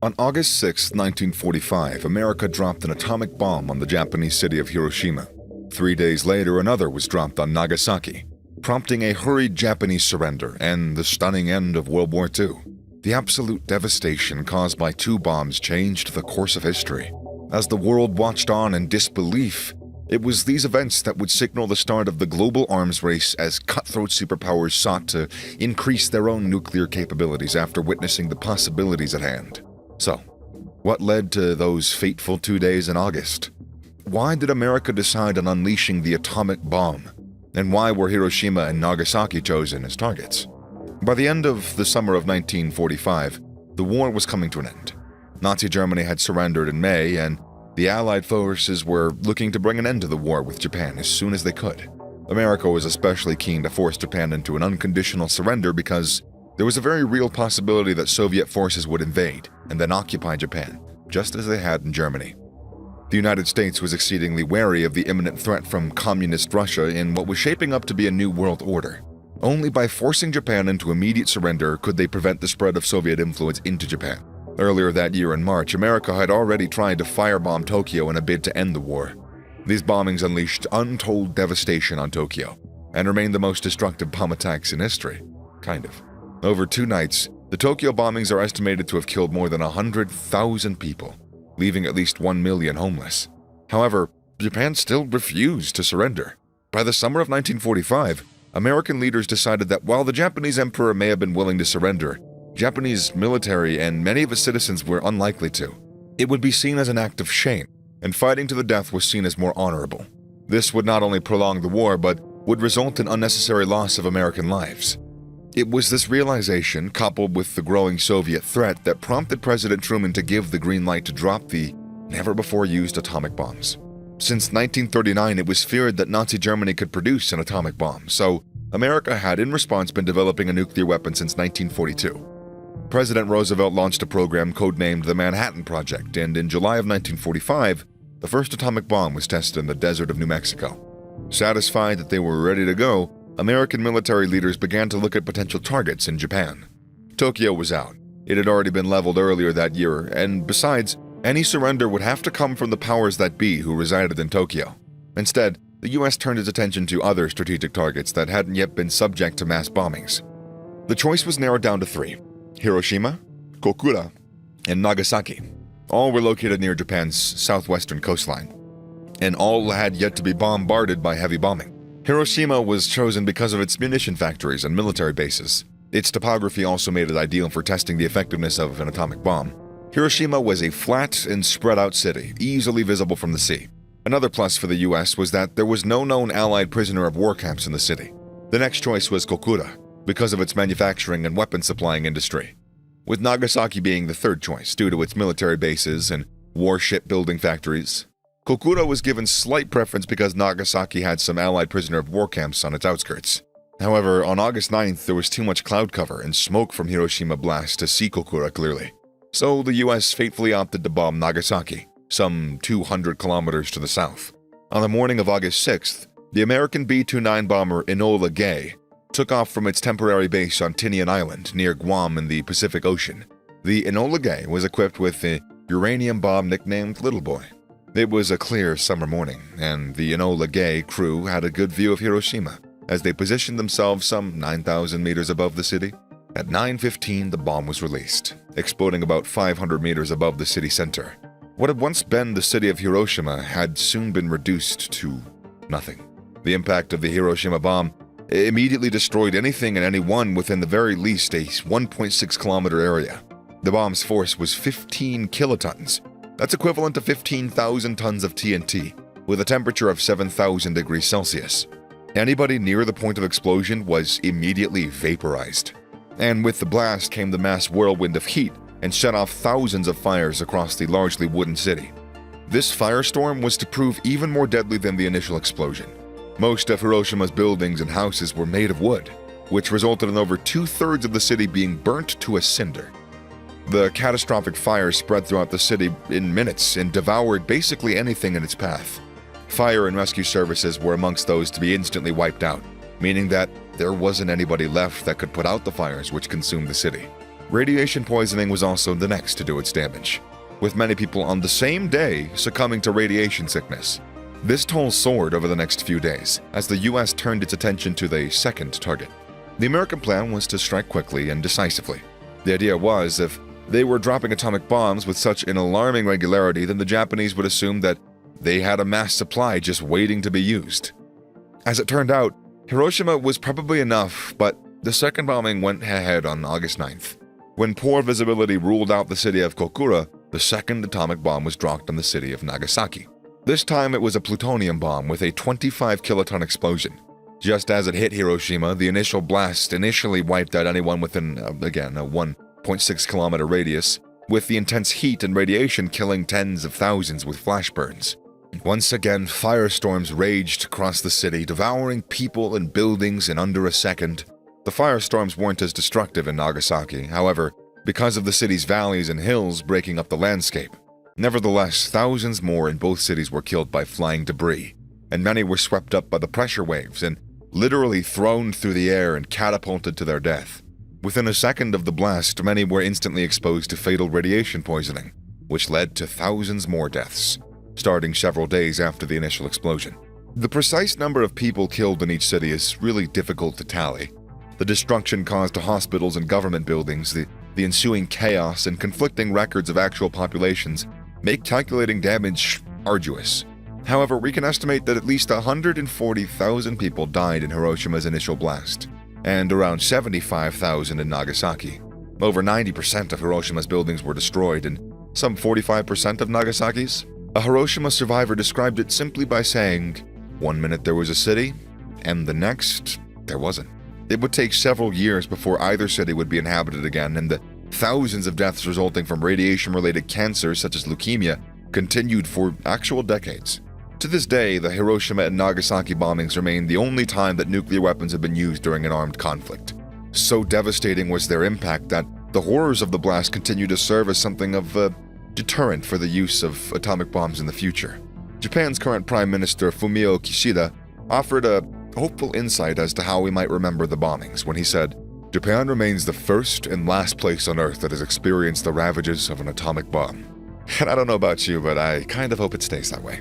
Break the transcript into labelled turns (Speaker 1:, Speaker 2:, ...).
Speaker 1: On August 6, 1945, America dropped an atomic bomb on the Japanese city of Hiroshima. 3 days later, another was dropped on Nagasaki, prompting a hurried Japanese surrender and the stunning end of World War II. The absolute devastation caused by two bombs changed the course of history. As the world watched on in disbelief, it was these events that would signal the start of the global arms race as cutthroat superpowers sought to increase their own nuclear capabilities after witnessing the possibilities at hand. So, what led to those fateful 2 days in August? Why did America decide on unleashing the atomic bomb? And why were Hiroshima and Nagasaki chosen as targets? By the end of the summer of 1945, the war was coming to an end. Nazi Germany had surrendered in May, and the Allied forces were looking to bring an end to the war with Japan as soon as they could. America was especially keen to force Japan into an unconditional surrender because there was a very real possibility that Soviet forces would invade and then occupy Japan, just as they had in Germany. The United States was exceedingly wary of the imminent threat from communist Russia in what was shaping up to be a new world order. Only by forcing Japan into immediate surrender could they prevent the spread of Soviet influence into Japan. Earlier that year in March, America had already tried to firebomb Tokyo in a bid to end the war. These bombings unleashed untold devastation on Tokyo and remained the most destructive bomb attacks in history. Kind of. Over 2 nights, the Tokyo bombings are estimated to have killed more than 100,000 people, leaving at least 1 million homeless. However, Japan still refused to surrender. By the summer of 1945, American leaders decided that while the Japanese emperor may have been willing to surrender, Japanese military and many of its citizens were unlikely to. It would be seen as an act of shame, and fighting to the death was seen as more honorable. This would not only prolong the war, but would result in unnecessary loss of American lives. It was this realization, coupled with the growing Soviet threat, that prompted President Truman to give the green light to drop the never-before-used atomic bombs. Since 1939, it was feared that Nazi Germany could produce an atomic bomb, so America had in response been developing a nuclear weapon since 1942. President Roosevelt launched a program codenamed the Manhattan Project, and in July of 1945, the first atomic bomb was tested in the desert of New Mexico. Satisfied that they were ready to go, American military leaders began to look at potential targets in Japan. Tokyo was out. It had already been leveled earlier that year, and besides, any surrender would have to come from the powers that be who resided in Tokyo. Instead, the US turned its attention to other strategic targets that hadn't yet been subject to mass bombings. The choice was narrowed down to 3: Hiroshima, Kokura, and Nagasaki. All were located near Japan's southwestern coastline, and all had yet to be bombarded by heavy bombing. Hiroshima was chosen because of its munition factories and military bases. Its topography also made it ideal for testing the effectiveness of an atomic bomb. Hiroshima was a flat and spread-out city, easily visible from the sea. Another plus for the US was that there was no known Allied prisoner of war camps in the city. The next choice was Kokura, because of its manufacturing and weapon supplying industry, with Nagasaki being the third choice due to its military bases and warship building factories. Kokura was given slight preference because Nagasaki had some Allied prisoner of war camps on its outskirts. However, on August 9th, there was too much cloud cover and smoke from Hiroshima blast to see Kokura clearly. So the US fatefully opted to bomb Nagasaki, some 200 kilometers to the south. On the morning of August 6th, the American B-29 bomber Enola Gay took off from its temporary base on Tinian Island near Guam in the Pacific Ocean. The Enola Gay was equipped with a uranium bomb nicknamed Little Boy. It was a clear summer morning, and the Enola Gay crew had a good view of Hiroshima as they positioned themselves some 9,000 meters above the city. At 9:15, the bomb was released, exploding about 500 meters above the city center. What had once been the city of Hiroshima had soon been reduced to nothing. The impact of the Hiroshima bomb immediately destroyed anything and anyone within the very least a 1.6-kilometer area. The bomb's force was 15 kilotons. That's equivalent to 15,000 tons of TNT, with a temperature of 7,000 degrees Celsius. Anybody near the point of explosion was immediately vaporized. And with the blast came the mass whirlwind of heat and set off thousands of fires across the largely wooden city. This firestorm was to prove even more deadly than the initial explosion. Most of Hiroshima's buildings and houses were made of wood, which resulted in over 2/3 of the city being burnt to a cinder. The catastrophic fire spread throughout the city in minutes and devoured basically anything in its path. Fire and rescue services were amongst those to be instantly wiped out, meaning that there wasn't anybody left that could put out the fires which consumed the city. Radiation poisoning was also the next to do its damage, with many people on the same day succumbing to radiation sickness. This toll soared over the next few days as the US turned its attention to the second target. The American plan was to strike quickly and decisively. The idea was, if they were dropping atomic bombs with such an alarming regularity, then the Japanese would assume that they had a mass supply just waiting to be used. As it turned out, Hiroshima was probably enough, but the second bombing went ahead on August 9th. When poor visibility ruled out the city of Kokura, the second atomic bomb was dropped on the city of Nagasaki. This time it was a plutonium bomb with a 25-kiloton explosion. Just as it hit Hiroshima, the initial blast initially wiped out anyone within, a 1.6-kilometer radius, with the intense heat and radiation killing tens of thousands with flash burns. Once again, firestorms raged across the city, devouring people and buildings in under a second. The firestorms weren't as destructive in Nagasaki, however, because of the city's valleys and hills breaking up the landscape. Nevertheless, thousands more in both cities were killed by flying debris, and many were swept up by the pressure waves and literally thrown through the air and catapulted to their death. Within a second of the blast, many were instantly exposed to fatal radiation poisoning, which led to thousands more deaths, starting several days after the initial explosion. The precise number of people killed in each city is really difficult to tally. The destruction caused to hospitals and government buildings, the ensuing chaos, and conflicting records of actual populations make calculating damage arduous. However, we can estimate that at least 140,000 people died in Hiroshima's initial blast, and around 75,000 in Nagasaki. Over 90% of Hiroshima's buildings were destroyed, and some 45% of Nagasaki's. A Hiroshima survivor described it simply by saying, "One minute there was a city, and the next, there wasn't." It would take several years before either city would be inhabited again, and the thousands of deaths resulting from radiation-related cancers such as leukemia continued for actual decades. To this day, the Hiroshima and Nagasaki bombings remain the only time that nuclear weapons have been used during an armed conflict. So devastating was their impact that the horrors of the blast continue to serve as something of a deterrent for the use of atomic bombs in the future. Japan's current Prime Minister Fumio Kishida offered a hopeful insight as to how we might remember the bombings when he said, "Japan remains the first and last place on Earth that has experienced the ravages of an atomic bomb." And I don't know about you, but I kind of hope it stays that way.